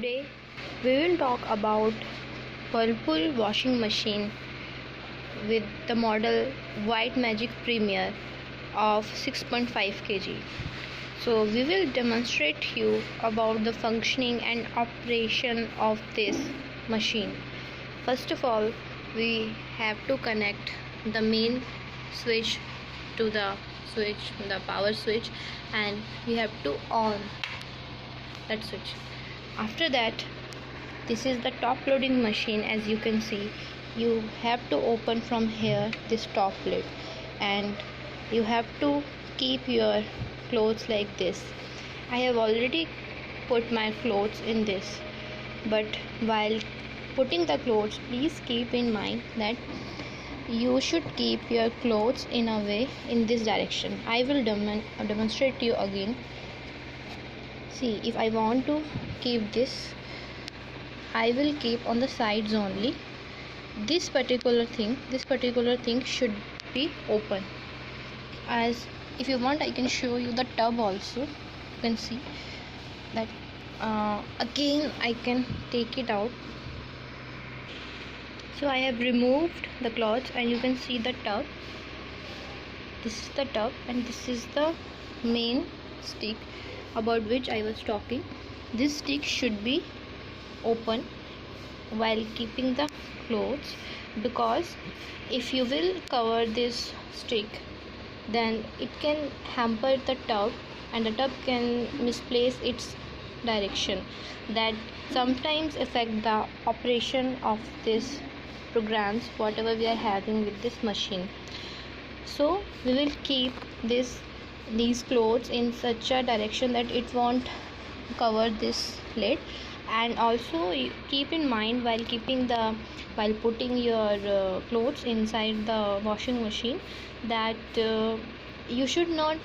Today we will talk about Whirlpool washing machine with the model White Magic Premier of 6.5 kg. So we will demonstrate you about the functioning and operation of this machine. First of all, we have to connect the main switch to the power switch, and we have to on that switch. After that, this is the top loading machine. As you can see, you have to open from here this top lid, and you have to keep your clothes like this. I have already put my clothes in this, but while putting the clothes, please keep in mind that you should keep your clothes in a way in this direction. I will demonstrate to you again. See, if I want to keep this, I will keep on the sides only. This particular thing should be open. As if you want, I can show you the tub also. You can see that again I can take it out. So I have removed the cloths, and you can see the tub. This is the tub, and this is the main stick about which I was talking. This stick should be open while keeping the clothes, because if you will cover this stick, then it can hamper the tub, and the tub can misplace its direction. That sometimes affect the operation of this programs whatever we are having with this machine. So we will keep these clothes in such a direction that it won't cover this lid. And also keep in mind, while putting your clothes inside the washing machine, that you should not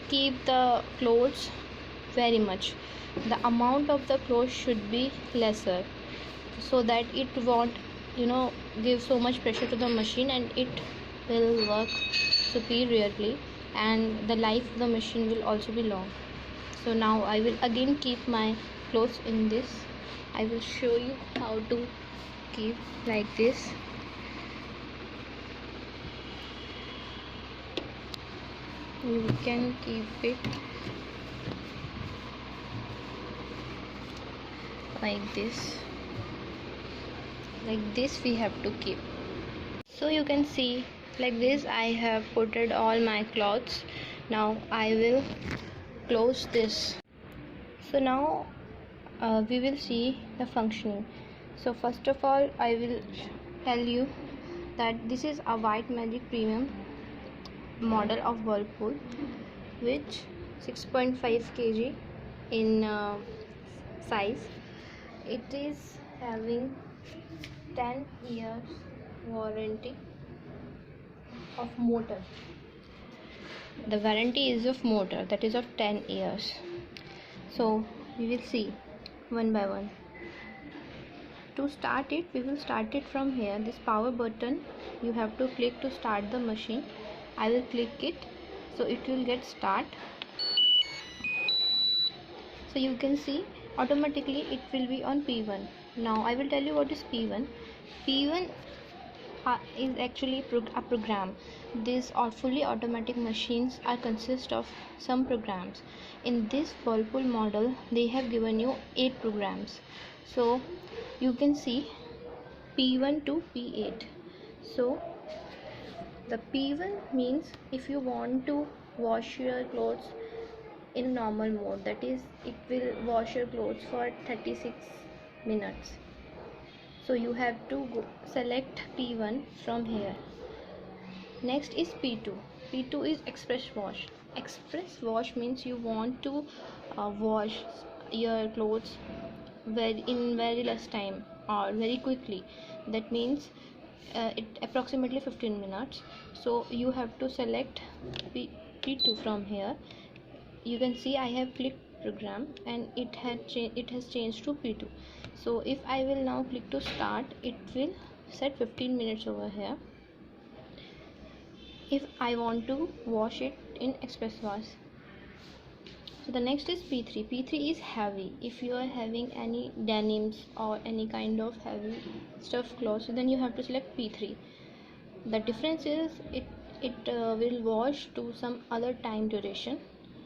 keep the clothes very much. The amount of the clothes should be lesser, so that it won't give so much pressure to the machine, and it will work superiorly, and the life of the machine will also be long. So now I will again keep my clothes in this. I will show you how to keep like this. You can keep it like this. Like this we have to keep. So you can see like this I have put all my clothes. Now I will close this. So now we will see the functioning. So first of all, I will tell you that this is a White Magic Premium model of Whirlpool, which 6.5 kg in size. It is having 10 years warranty of motor. The warranty is of motor, that is of 10 years. So we will see one by one. To start it, we will start it from here. This power button you have to click to start the machine. I will click it, so it will get start. So you can see automatically it will be on P1. Now I will tell you what is P1. P1 is actually a program. These are fully automatic machines are consist of some programs. In this Whirlpool model, they have given you 8 programs. So you can see P1 to P8. So the P1 means if you want to wash your clothes in normal mode, that is, it will wash your clothes for 36 minutes. So you have to select P1 from here. Next is P2. P2 is express wash. Express wash means you want to wash your clothes in very less time or very quickly. That means it approximately 15 minutes. So you have to select P2 from here. You can see I have clicked program, and it has changed to P2. So if I will now click to start, it will set 15 minutes over here. If I want to wash it in express wash, So the next is P3. P3 is heavy. If you are having any denims or any kind of heavy stuff clothes, then you have to select P3. The difference is it will wash to some other time duration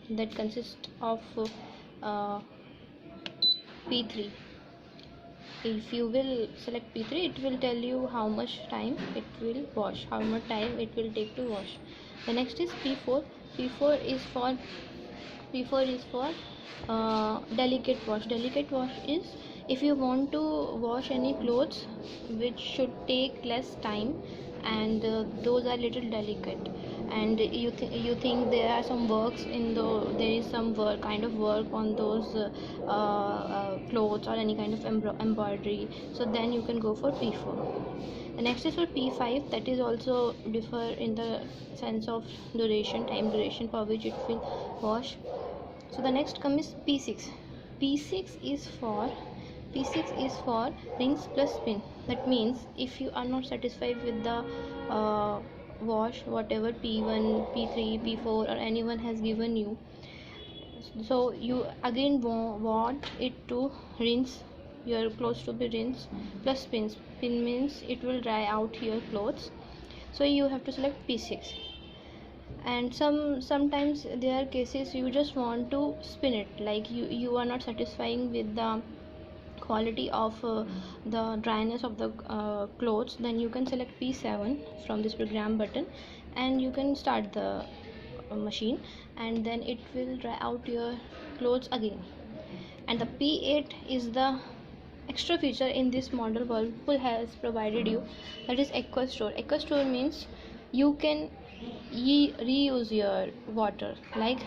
that consists of P3. If you will select P3, it will tell you how much time it will wash, how much time it will take to wash. The next is P4. P4 is for delicate wash. Delicate wash is if you want to wash any clothes which should take less time, and those are little delicate, and you think there are some works in there is some kind of work on those clothes or any kind of embroidery, so then you can go for P4. The next is for P5. That is also differ in the sense of time duration for which it will wash. So the next comes P6. P6 is for rinse plus spin. That means if you are not satisfied with the wash, whatever P1, P3, P4 or anyone has given you, so you again want it to rinse your clothes to be rinsed plus spin. Spin means it will dry out your clothes, so you have to select P6. And sometimes there are cases you just want to spin it, like you are not satisfying with the quality of the dryness of the clothes, then you can select P7 from this program button, and you can start the machine, and then it will dry out your clothes again. And the P8 is the extra feature in this model Whirlpool has provided you, that is AquaStore. AquaStore means you can reuse your water. Like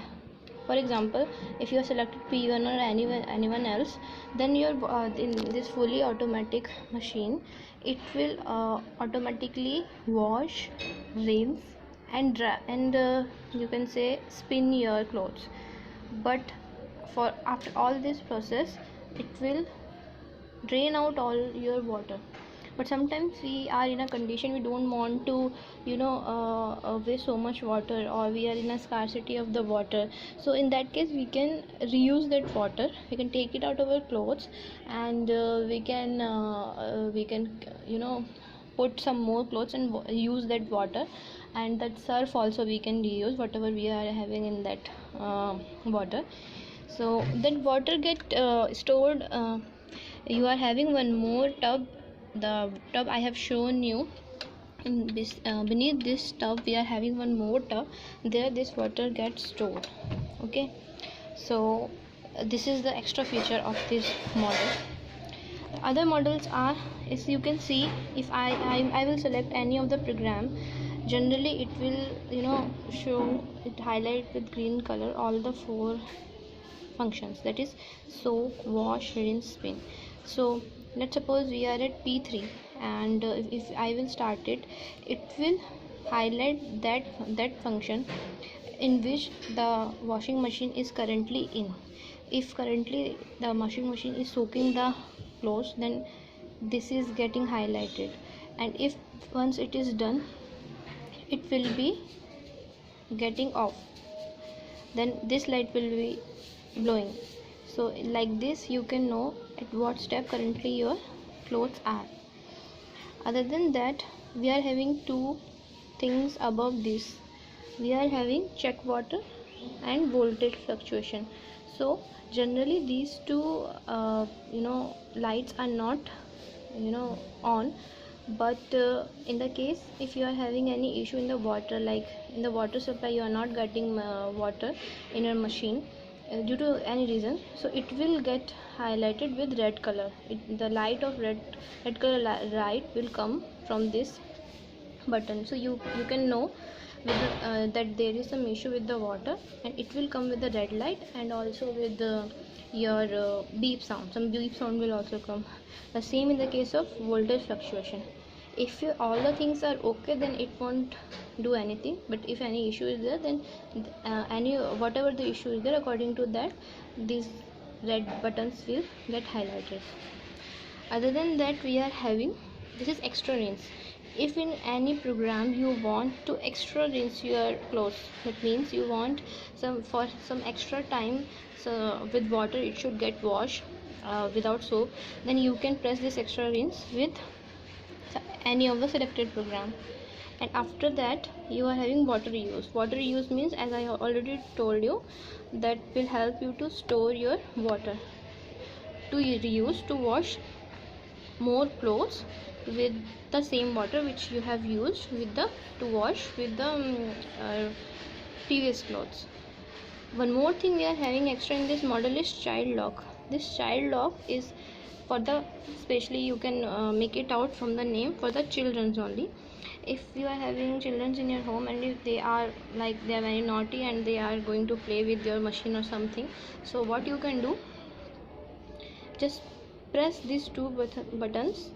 for example, if you have selected P1 or anyone else, then your in this fully automatic machine, it will automatically wash, rinse and dry, and you can say spin your clothes. But for after all this process, it will drain out all your water. But sometimes we are in a condition we don't want to waste so much water, or we are in a scarcity of the water. So in that case we can reuse that water, we can take it out of our clothes, and we can put some more clothes and use that water. And that surf also we can reuse, whatever we are having in that water. So that water get stored. You are having one more tub. The tub I have shown you in this, beneath this tub we are having one more tub. There this water gets stored. Okay, so this is the extra feature of this model. Other models are, as you can see, if I will select any of the program, generally it will show it, highlight with green color all the 4 functions, that is soak, wash, rinse, spin. So let's suppose we are at P3, and if I will start it, it will highlight that function in which the washing machine is currently in. If currently the washing machine is soaking the clothes, then this is getting highlighted, and if once it is done, it will be getting off, then this light will be blowing. So like this you can know at what step currently your clothes are. Other than that, we are having 2 things above this. We are having check water and voltage fluctuation. So generally these 2 lights are not on, but in the case if you are having any issue in the water, like in the water supply you are not getting water in your machine due to any reason, so it will get highlighted with red color. The light of red color light will come from this button, so you can know with that there is some issue with the water, and it will come with the red light, and also with your beep sound. Some beep sound will also come. The same in the case of voltage fluctuation. If all the things are okay, then it won't do anything, but if any issue is there, then whatever the issue is there, according to that these red buttons will get highlighted. Other than that, we are having, this is extra rinse. if in any program you want to extra rinse your clothes, that means you want some extra time, so with water it should get washed without soap, then you can press this extra rinse with any of the selected program. And after that you are having water reuse. Water reuse means, as I already told you, that will help you to store your water to reuse, to wash more clothes with the same water which you have used with the to wash with the previous clothes. One more thing we are having extra in this model is child lock. This child lock is for the, especially you can make it out from the name, for the children's only. If you are having children in your home and if they are like, they are very naughty and they are going to play with your machine or something, so what you can do, just press these two buttons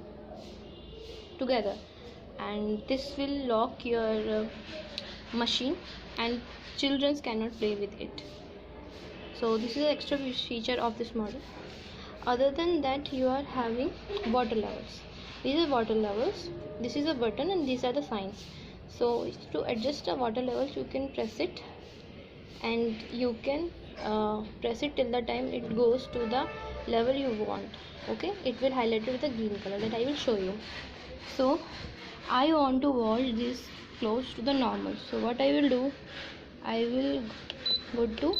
together and this will lock your machine and children cannot play with it. So this is the extra feature of this model. Other than that, you are having water levels. These are water levels. This is a button and these are the signs. So to adjust the water levels, you can press it and you can press it till the time it goes to the level you want. Okay, it will highlight it with a green color, that I will show you. So I want to wash this clothes to the normal. So what I will do, I will go to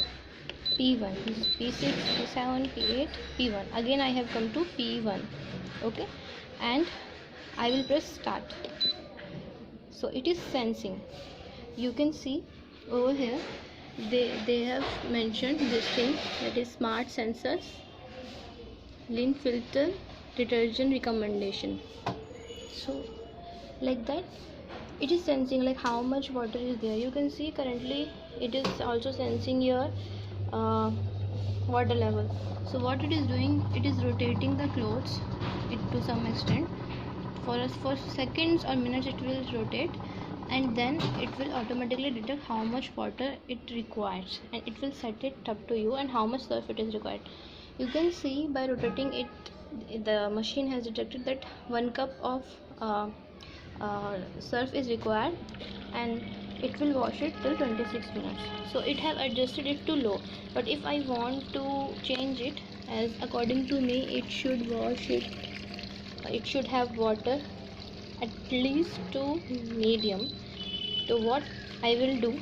P1. This is P6, P7, P8, P1. Again I have come to P1. Okay, and I will press start. So it is sensing. You can see over here they have mentioned this thing, that is smart sensors, lint filter, detergent recommendation. So like that it is sensing like how much water is there. You can see currently it is also sensing your water level. So what it is doing, it is rotating the clothes to some extent. For seconds or minutes it will rotate, and then it will automatically detect how much water it requires and it will set it up to you and how much surf it is required. You can see by rotating it, the machine has detected that 1 cup of surf is required and it will wash it till 26 minutes. So it have adjusted it to low, but if I want to change it, as according to me it should wash it, it should have water at least to medium. So what I will do,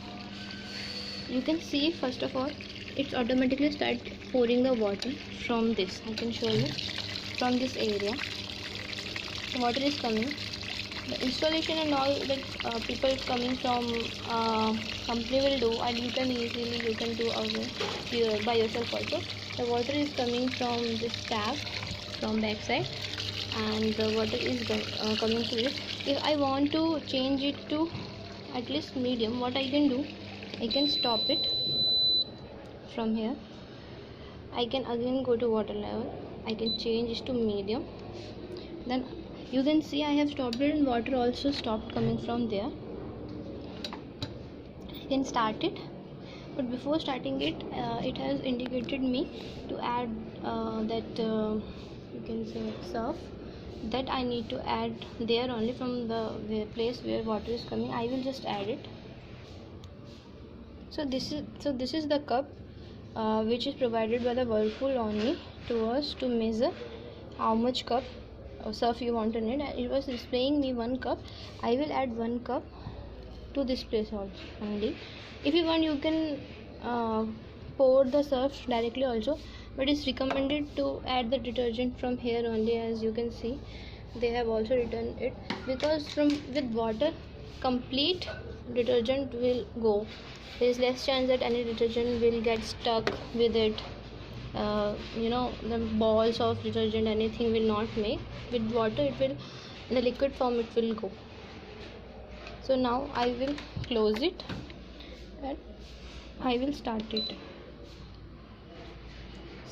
you can see first of all it's automatically start pouring the water from this. I can show you from this area. The water is coming. The installation and all that people coming from company will do, and you can easily do by yourself also. The water is coming from this tap from back side and the water is coming to it. If I want to change it to at least medium, what I can do, I can stop it from here. I can again go to water level, I can change it to medium, then you can see I have stopped it and water also stopped coming from there. I can start it, but before starting it, it has indicated me to add that you can say surf, that I need to add there only from the place where water is coming. I will just add it. So this is the cup which is provided by the Whirlpool only to us to measure how much cup surf you want to need. It was displaying me 1 cup. I will add 1 cup to this place only. If you want, you can pour the surf directly also, but it's recommended to add the detergent from here only. As you can see, they have also written it, because with water complete detergent will go. There is less chance that any detergent will get stuck with it. The balls of detergent, anything will not make. With water it will, in the liquid form it will go. So now I will close it and I will start it.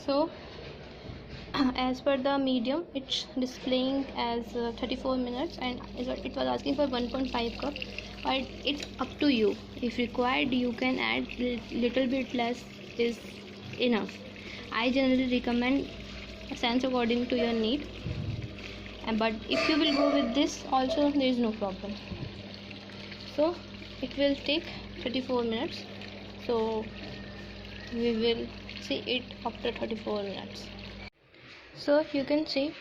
So as per the medium, it's displaying as 34 minutes and it was asking for 1.5 cup, but it's up to you. If required, you can add little bit less is enough. I generally recommend sense according to your need. and but if you will go with this also, there is no problem. So it will take 34 minutes, so we will see it after 34 minutes. So you can see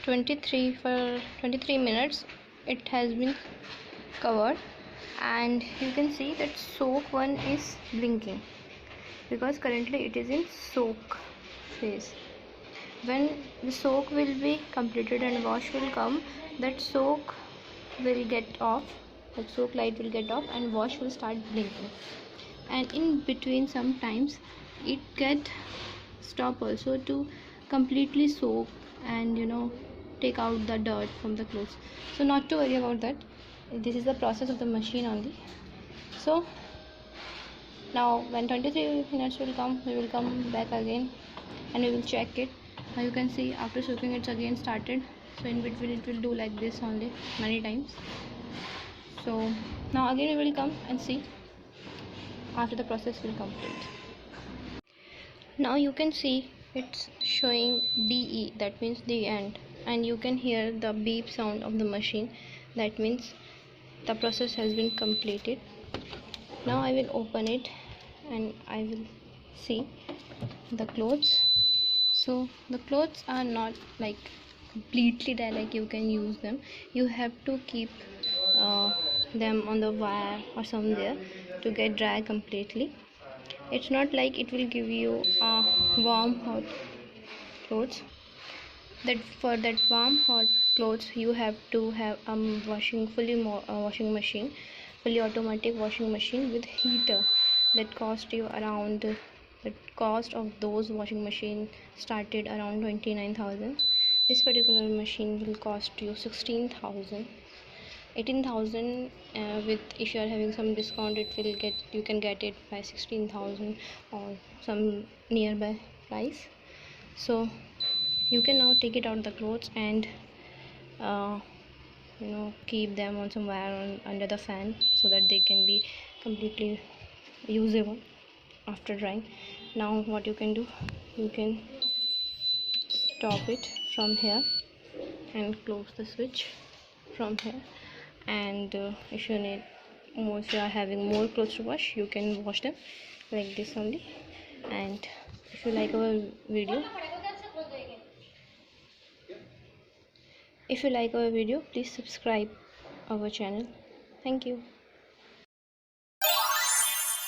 23 minutes it has been covered, and you can see that soak one is blinking because currently it is in soak phase. When the soak will be completed and wash will come, that soak will get off, that soak light will get off and wash will start blinking, and in between sometimes it get stop also to completely soak and take out the dirt from the clothes. So not to worry about that, this is the process of the machine only. So now when 23 minutes will come, we will come back again and we will check it. Now you can see after soaking it's again started, so in between it will do like this only many times. So now again we will come and see after the process will complete. Now you can see it's showing DE, that means the end, and you can hear the beep sound of the machine, that means the process has been completed. Now I will open it and I will see the clothes. So the clothes are not like completely dry, like you can use them. You have to keep them on the wire or somewhere to get dry completely. It's not like it will give you warm hot clothes. That for that warm hot clothes you have to have washing machine, fully automatic washing machine with heater. That cost you around, the cost of those washing machine started around 29,000. This particular machine will cost you 16,000, 18,000, with if you are having some discount it will get, you can get it by 16,000 or some nearby price. So you can now take it out the clothes and uh, keep them on some wire under the fan so that they can be completely usable after drying. Now what you can do, you can stop it from here and close the switch from here, and if you need more, if you are having more clothes to wash, you can wash them like this only. And if you like our video, please subscribe our channel. Thank you.